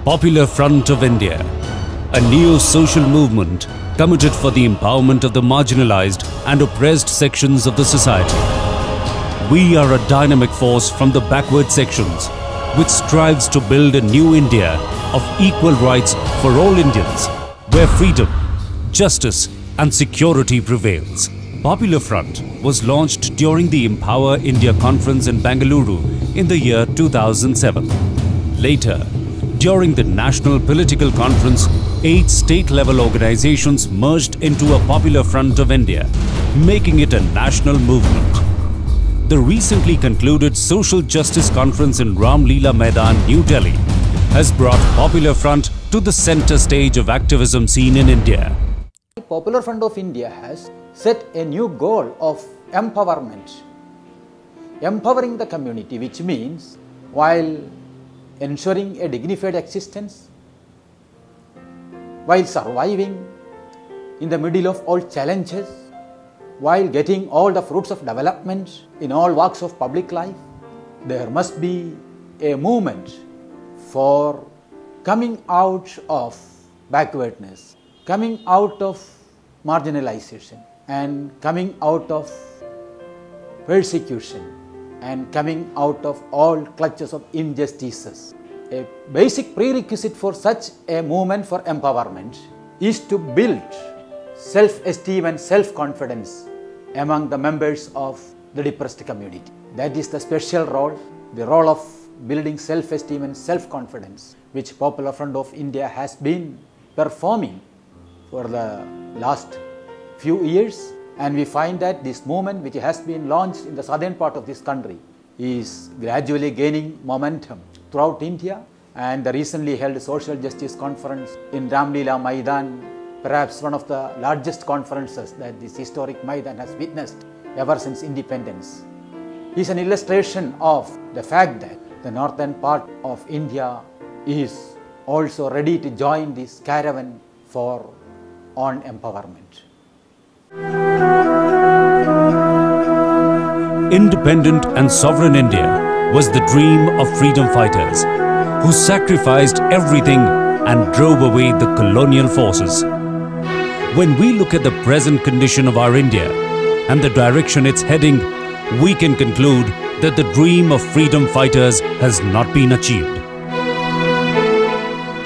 Popular Front of India, a neo-social movement committed for the empowerment of the marginalized and oppressed sections of the society. We are a dynamic force from the backward sections, which strives to build a new India of equal rights for all Indians, where freedom, justice and security prevails. Popular Front was launched during the Empower India conference in Bengaluru in the year 2007. Later, during the National Political Conference, 8 state-level organizations merged into a Popular Front of India, making it a national movement. The recently concluded Social Justice Conference in Ram Leela Maidan, New Delhi, has brought Popular Front to the center stage of activism scene in India. Popular Front of India has set a new goal of empowerment. Empowering the community, which means while ensuring a dignified existence, while surviving in the middle of all challenges, while getting all the fruits of development in all walks of public life, there must be a movement for coming out of backwardness, coming out of marginalization, and coming out of persecution, and coming out of all clutches of injustices. A basic prerequisite for such a movement for empowerment is to build self-esteem and self-confidence among the members of the depressed community. That is the special role, the role of building self-esteem and self-confidence, which Popular Front of India has been performing for the last few years. And we find that this movement, which has been launched in the southern part of this country, is gradually gaining momentum throughout India. And the recently held Social Justice Conference in Ram Leela Maidan, perhaps one of the largest conferences that this historic Maidan has witnessed ever since independence, is an illustration of the fact that the northern part of India is also ready to join this caravan for on empowerment. Independent and sovereign India was the dream of freedom fighters who sacrificed everything and drove away the colonial forces. When we look at the present condition of our India and the direction it's heading, we can conclude that the dream of freedom fighters has not been achieved.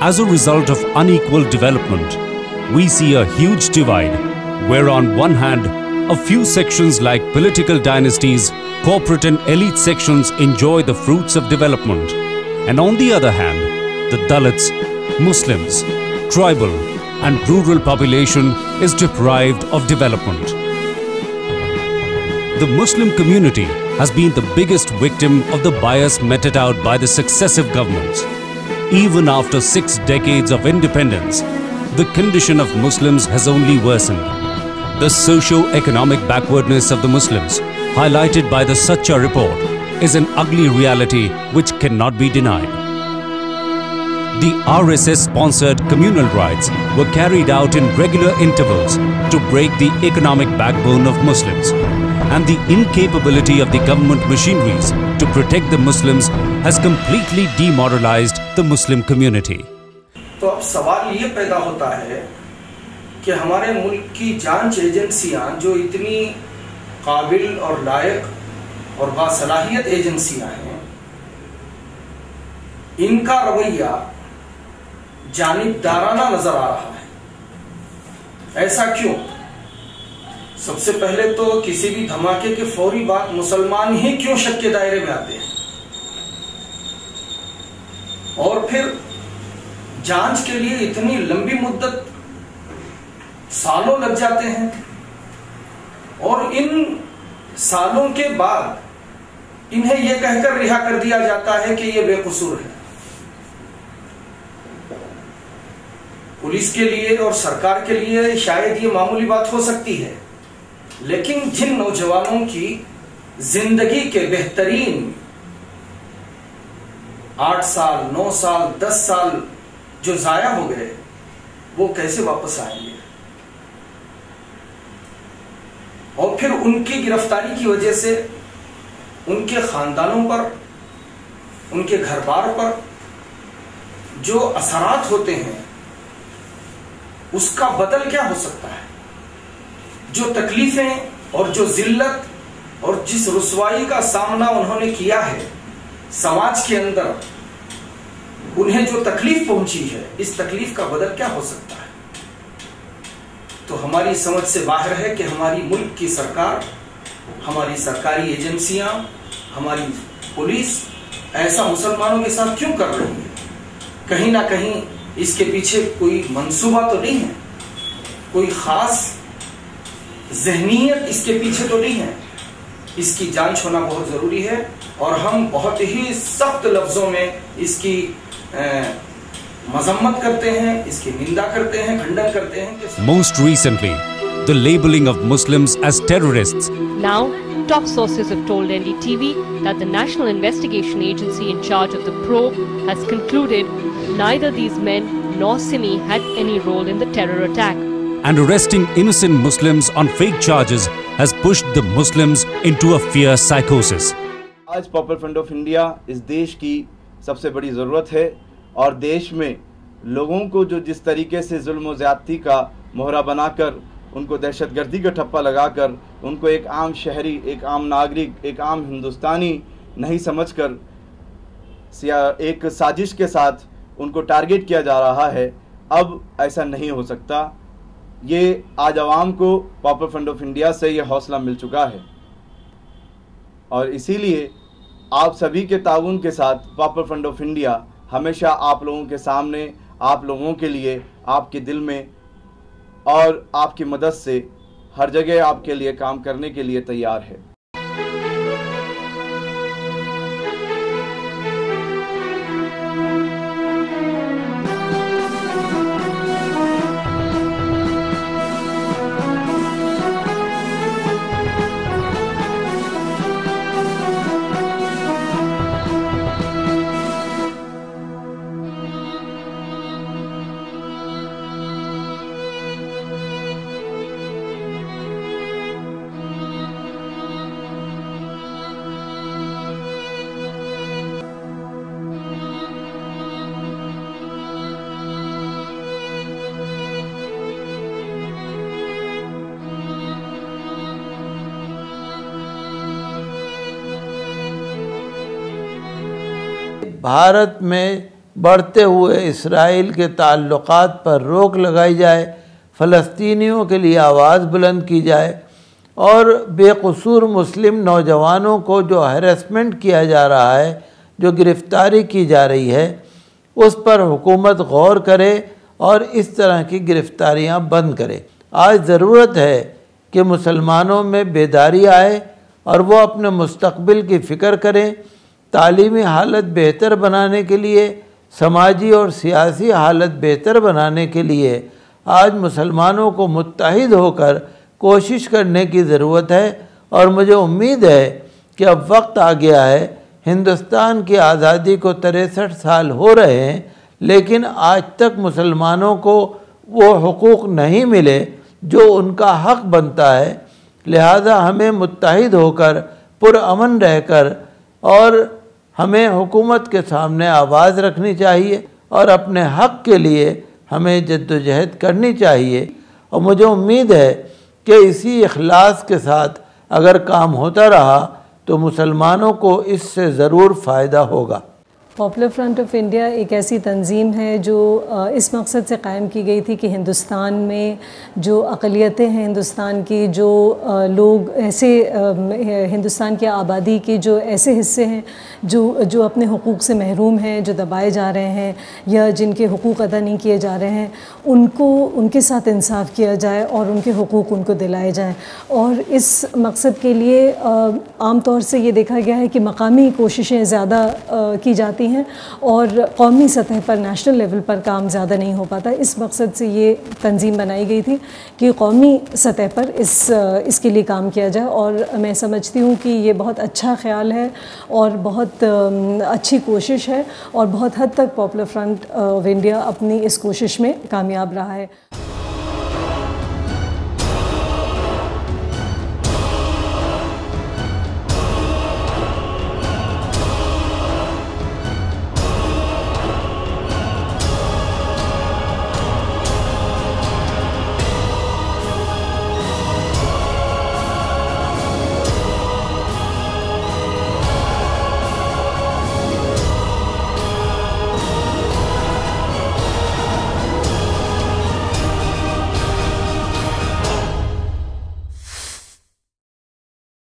As a result of unequal development, we see a huge divide where on one hand, a few sections like political dynasties, corporate and elite sections enjoy the fruits of development, and on the other hand, the Dalits, Muslims, tribal and rural population is deprived of development. The Muslim community has been the biggest victim of the bias meted out by the successive governments. Even after 6 decades of independence, the condition of Muslims has only worsened. The socio-economic backwardness of the Muslims, highlighted by the Sachcha report, is an ugly reality which cannot be denied. The RSS-sponsored communal riots were carried out in regular intervals to break the economic backbone of Muslims, and the incapability of the government machineries to protect the Muslims has completely demoralized the Muslim community. तो अब सवाल ये पैदा होता है कि हमारे मुल्क की जांच एजेंसियां जो इतनी काबिल और लायक और बासलाहियत एजेंसियां हैं, इनका रवैया जानिबदाराना नजर आ रहा है। ऐसा क्यों? सबसे पहले तो किसी भी धमाके के फौरी बाद मुसलमान ही क्यों शक के दायरे में आते हैं, और फिर जांच के लिए इतनी लंबी मुद्दत सालों लग जाते हैं, और इन सालों के बाद इन्हें यह कहकर रिहा कर दिया जाता है कि यह बेकसूर है। पुलिस के लिए और सरकार के लिए शायद ये मामूली बात हो सकती है, लेकिन जिन नौजवानों की जिंदगी के बेहतरीन 8 साल, 9 साल, 10 साल जो जाया हो गए, वो कैसे वापस आएंगे? और फिर उनकी गिरफ्तारी की वजह से उनके खानदानों पर, उनके घर बार पर जो असरात होते हैं उसका बदल क्या हो सकता है। जो तकलीफें और जो जिल्लत और जिस रुसवाई का सामना उन्होंने किया है समाज के अंदर, उन्हें जो तकलीफ पहुंची है, इस तकलीफ का बदल क्या हो सकता है। तो हमारी समझ से बाहर है कि हमारी मुल्क की सरकार, हमारी सरकारी एजेंसियां, हमारी पुलिस ऐसा मुसलमानों के साथ क्यों कर रही है। कहीं ना कहीं इसके पीछे कोई मंसूबा तो नहीं है, कोई खास ज़हनीयत इसके पीछे तो नहीं है। इसकी जांच होना बहुत जरूरी है और हम बहुत ही सख्त लफ्जों में इसकी मजम्मत करते हैं, इसकी निंदा करते हैं, खंडन करते हैं। Most recently, the labeling of Muslims as terrorists. Now, top sources have told NDTV that the National Investigation Agency in charge of the probe has concluded neither these men nor Simi had any role in the terror attack. And arresting innocent Muslims on fake charges has pushed the Muslims into a fear psychosis. आज popular front of India इस देश की सबसे बड़ी ज़रूरत है और देश में लोगों को जो जिस तरीके से जुल्म और ज़्यादती का मोहरा बनाकर, उनको दहशतगर्दी का ठप्पा लगाकर, उनको एक आम शहरी, एक आम नागरिक, एक आम हिंदुस्तानी नहीं समझकर एक साजिश के साथ उनको टारगेट किया जा रहा है, अब ऐसा नहीं हो सकता। ये आज आवाम को पॉपुलर फ्रंट ऑफ इंडिया से ये हौसला मिल चुका है और इसीलिए आप सभी के ताउन के साथ पॉपुलर फ्रंट ऑफ इंडिया हमेशा आप लोगों के सामने, आप लोगों के लिए, आपके दिल में और आपकी मदद से हर जगह आपके लिए काम करने के लिए तैयार है। भारत में बढ़ते हुए इसराइल के ताल्लुकात पर रोक लगाई जाए, फ़लस्तीनियों के लिए आवाज़ बुलंद की जाए और बेकसूर मुस्लिम नौजवानों को जो हैरेसमेंट किया जा रहा है, जो गिरफ़्तारी की जा रही है, उस पर हुकूमत गौर करे और इस तरह की गिरफ़्तारियाँ बंद करे। आज ज़रूरत है कि मुसलमानों में बेदारी आए और वो अपने मुस्तक़बिल की फ़िक्र करें। तालीमी हालत बेहतर बनाने के लिए, समाजी और सियासी हालत बेहतर बनाने के लिए आज मुसलमानों को मुत्तहिद होकर कोशिश करने की ज़रूरत है और मुझे उम्मीद है कि अब वक्त आ गया है। हिंदुस्तान की आज़ादी को 63 साल हो रहे हैं, लेकिन आज तक मुसलमानों को वो हुकूक़ नहीं मिले जो उनका हक़ बनता है। लिहाजा हमें मुत्तहिद होकर पुरअमन रहकर और हमें हुकूमत के सामने आवाज़ रखनी चाहिए और अपने हक़ के लिए हमें जद्दोजहद करनी चाहिए। और मुझे उम्मीद है कि इसी इखलास के साथ अगर काम होता रहा तो मुसलमानों को इससे ज़रूर फ़ायदा होगा। पॉपुलर फ्रंट ऑफ इंडिया एक ऐसी तंजीम है जो इस मकसद से कायम की गई थी कि हिंदुस्तान में जो अक़लियतें हैं, हिंदुस्तान की जो लोग ऐसे हिंदुस्तान की आबादी के जो ऐसे हिस्से हैं जो अपने हुकूक़ से महरूम हैं, जो दबाए जा रहे हैं या जिनके हुकूक़ अदा नहीं किए जा रहे हैं, उनको उनके साथ इंसाफ किया जाए और उनके हुकूक़ उनको दिलाए जाएँ। और इस मकसद के लिए आम तौर से ये देखा गया है कि मकामी कोशिशें ज़्यादा की जाती हैं और कौमी सतह पर, नेशनल लेवल पर काम ज़्यादा नहीं हो पाता। इस मकसद से ये तंजीम बनाई गई थी कि कौमी सतह पर इसके लिए काम किया जाए और मैं समझती हूँ कि ये बहुत अच्छा ख्याल है और बहुत अच्छी कोशिश है और बहुत हद तक पॉपुलर फ्रंट ऑफ इंडिया अपनी इस कोशिश में कामयाब रहा है।